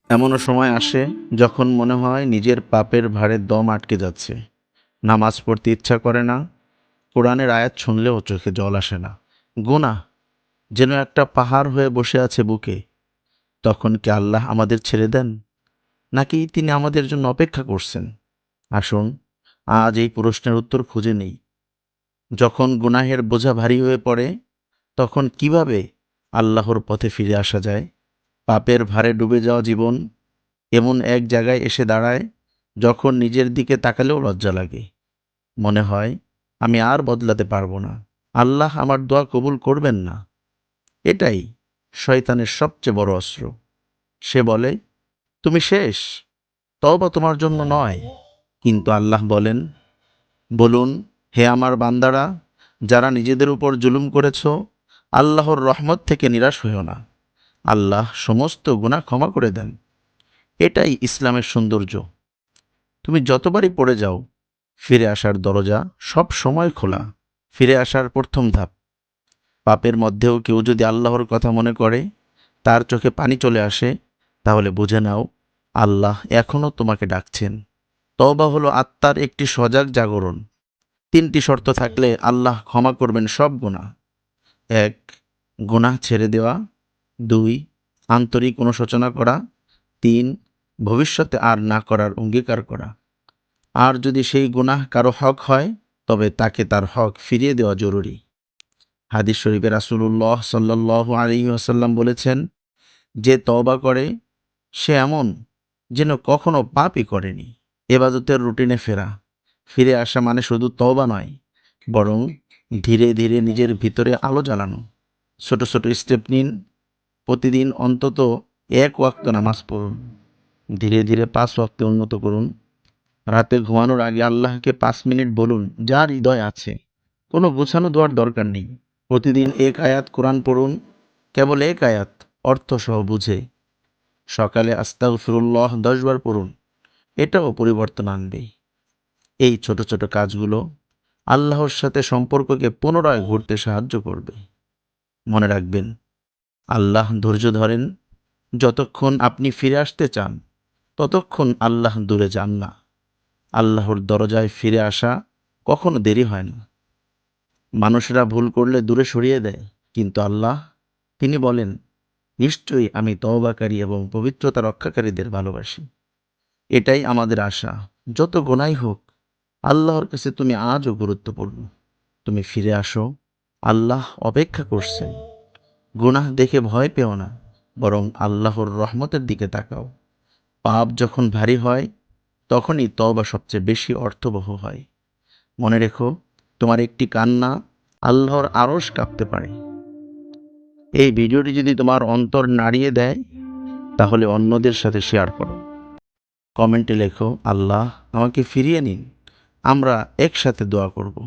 এমনও সময় আসে যখন মনে হয় নিজের পাপের ভারে দম আটকে যাচ্ছে। নামাজ পড়তে ইচ্ছা করে না, কোরআনের আয়াত শুনলেও চোখে জল আসে না। গুনাহ যেন একটা পাহাড় হয়ে বসে আছে বুকে। তখন কি আল্লাহ আমাদের ছেড়ে দেন, নাকি তিনি আমাদের জন্য অপেক্ষা করছেন? আসুন আজ এই প্রশ্নের উত্তর খুঁজে নেই। যখন গুনাহের বোঝা ভারী হয়ে পড়ে, তখন কিভাবে আল্লাহর পথে ফিরে আসা যায়? পাপের ভারে ডুবে যাওয়া জীবন এমন এক জায়গায় এসে দাঁড়ায় যখন নিজের দিকে তাকালেও লজ্জা লাগে। মনে হয় আমি আর বদলাতে পারবো না, আল্লাহ আমার দোয়া কবুল করবেন না। এটাই শয়তানের সবচেয়ে বড় অস্ত্র। সে বলে, তুমি শেষ, তওবা তোমার জন্য নয়। কিন্তু আল্লাহ বলেন, বলুন, হে আমার বান্দারা, যারা নিজেদের উপর জুলুম করেছ, আল্লাহর রহমত থেকে নিরাশ হইও না। আল্লাহ সমস্ত গুনাহ ক্ষমা করে দেন। এটাই ইসলামের সৌন্দর্য। তুমি যতবারই পড়ে যাও, ফিরে আসার দরজা সব সময় খোলা। ফিরে আসার প্রথম ধাপ। পাপের মধ্যেও কেউ যদি আল্লাহর কথা মনে করে, তার চোখে পানি চলে আসে, তাহলে বুঝে নাও আল্লাহ এখনও তোমাকে ডাকছেন। তওবা হলো আত্মার একটি সজাগ জাগরণ। 3টি শর্ত থাকলে আল্লাহ ক্ষমা করবেন সব গুনাহ। 1. গুনাহ ছেড়ে দেওয়া। 2. আন্তরিক অনুশোচনা করা। 3. ভবিষ্যতে আর না করার অঙ্গীকার করা। আর যদি সেই গুনাহ কারো হক হয়, তবে তাকে তার হক ফিরিয়ে দেওয়া জরুরি। হাদিস শরীফে রাসূলুল্লাহ সাল্লাল্লাহু আলাইহি ওয়াসাল্লাম বলেছেন, যে তওবা করে সে এমন যেন কখনো পাপই করেনি। ইবাদতের রুটিনে ফেরা। ফিরে আসা মানে শুধু তওবা নয়, বরং ধীরে ধীরে নিজের ভিতরে আলো জ্বালানো। ছোট ছোট স্টেপ নিন। প্রতিদিন অন্তত 1 ওয়াক্ত নামাজ পড়ুন। ধীরে ধীরে 5 ওয়াক্তে উন্নত করুন। রাতে ঘুমানোর আগে আল্লাহকে 5 মিনিট বলুন যা হৃদয় আছে। কোনো গোছানো দোয়ার দরকার নেই। প্রতিদিন 1 আয়াত কোরআন পড়ুন, কেবল 1 আয়াত, অর্থ সহ বুঝে। সকালে আস্তাগফিরুল্লাহ 10 বার পড়ুন, এটাও পরিবর্তন আনবে। এই ছোট ছোট কাজগুলো আল্লাহর সাথে সম্পর্ককে পুনরায় গড়তে সাহায্য করবে। মনে রাখবেন, আল্লাহ ধৈর্য ধরেন। যতক্ষণ আপনি ফিরে আসতে চান, ততক্ষণ আল্লাহ দূরে যান না। আল্লাহর দরজায় ফিরে আসা কখনো দেরি হয় না। মানুষেরা ভুল করলে দূরে সরিয়ে দেয়, কিন্তু আল্লাহ, তিনি বলেন, নিশ্চয়ই আমি তওবাকারী এবং পবিত্রতা রক্ষাকারীদের ভালোবাসি। এটাই আমাদের আশা। যত গোনাই হোক, আল্লাহর কাছে তুমি আজও গুরুত্বপূর্ণ। তুমি ফিরে আসো, আল্লাহ অপেক্ষা করছেন। গুনাহ দেখে ভয় পেও না, বরং আল্লাহর রহমতের দিকে তাকাও। পাপ যখন ভারী হয়, তখনই তওবা সবচেয়ে বেশি অর্থবহ হয়। মনে রেখো, তোমার একটি কান্না আল্লাহর আরশ কাঁপতে পারে। এই ভিডিওটি যদি তোমার অন্তর নাড়িয়ে দেয়, তাহলে অন্যদের সাথে শেয়ার করো। কমেন্টে লেখো, আল্লাহ আমাকে ফিরিয়ে নিন। আমরা একসাথে দোয়া করব।